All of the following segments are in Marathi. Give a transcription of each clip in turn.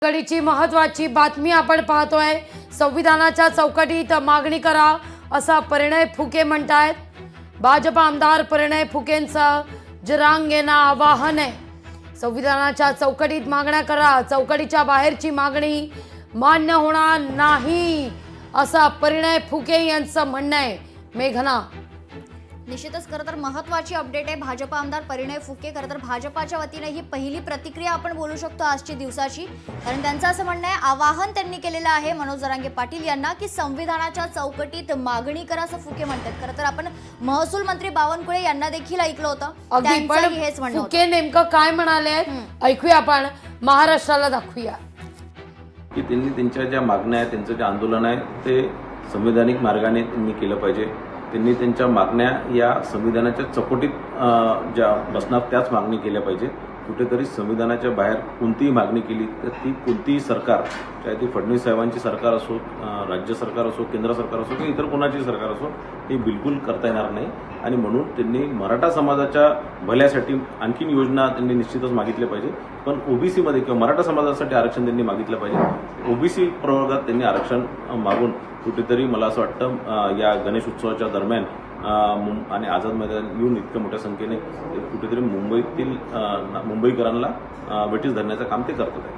कडीची महत्त्वाची बातमी आपण पाहतोय। संविधानाच्या चौकटीत मागणी करा असा परिणय फुके म्हणतायत। भाजप आमदार परिणय फुकेंचं जरांगेंना आवाहन आहे। संविधानाच्या चौकटीत मागण्या करा, चौकटीच्या बाहेरची मागणी मान्य होणार नाही असा परिणय फुके यांचं म्हणणं आहे। मेघना, निश्चितच खरं तर महत्त्वाची अपडेट आहे भाजप आमदार परिणय फुके। खरं तर भाजपाच्या वतीने ही पहिली प्रतिक्रिया आपण बोलू शकतो आजची दिवसाची, कारण त्यांचं असं म्हणणं आहे, आवाहन त्यांनी केलेलं आहे मनोज जरांगे पाटील यांना की संविधानाच्या चौकटीत मागणी करा असं फुके म्हणतात। खरं तर आपण महसूल मंत्री बावनकुळे यांना देखील ऐकलं होतं, त्यांचंही हेच म्हणणं होतं। फुके नेमकं काय म्हणाले ऐकूया, आपण महाराष्ट्राला दाखवूया की त्यांनी त्यांच्या ज्या मागण्या आहेत, त्यांचं जे आंदोलन आहे ते संविधानिक मार्गाने त्यांनी केलं पाहिजे। त्यांनी त्यांच्या मागण्या या संविधानाच्या चौकटीत ज्या बसणार त्याच मागणी केल्या पाहिजे। कुठेतरी संविधानाच्या बाहेर कोणतीही मागणी केली तर ती कोणतीही सरकार, चाहे ती फडणवीस साहेबांची सरकार असो, राज्य सरकार असो, केंद्र सरकार असो किंवा इतर कोणाची सरकार असो, हे बिलकुल करता येणार नाही। आणि म्हणून त्यांनी मराठा समाजाच्या भल्यासाठी आणखीन योजना त्यांनी निश्चितच मागितल्या पाहिजे। पण ओबीसीमध्ये किंवा मराठा समाजासाठी आरक्षण त्यांनी मागितलं पाहिजे। ओबीसी प्रवर्गात त्यांनी आरक्षण मागून कुठेतरी मला असं वाटतं या गणेश उत्सवाच्या दरम्यान आणि आझाद मैदान येऊन इतक्या मोठ्या संख्येने कुठेतरी मुंबईतील मुंबईकरांना वेठीस धरण्याचं काम ते करत आहेत।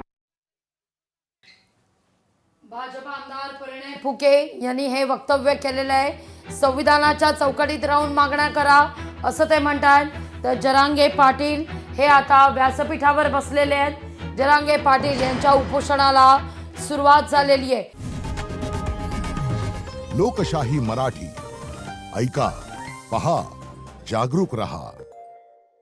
भाजप आमदार परिणय फुके यांनी हे वक्तव्य केलेलं आहे। संविधानाच्या चौकटीत राहून मागण्या करा असं ते म्हणतात। तर जरांगे पाटील हे आता व्यासपीठावर बसलेले आहेत। जरांगे पाटील यांच्या उपोषणाला सुरुवात झालेली आहे। लोकशाही मराठी ऐका, पहा, जागरूक रहा।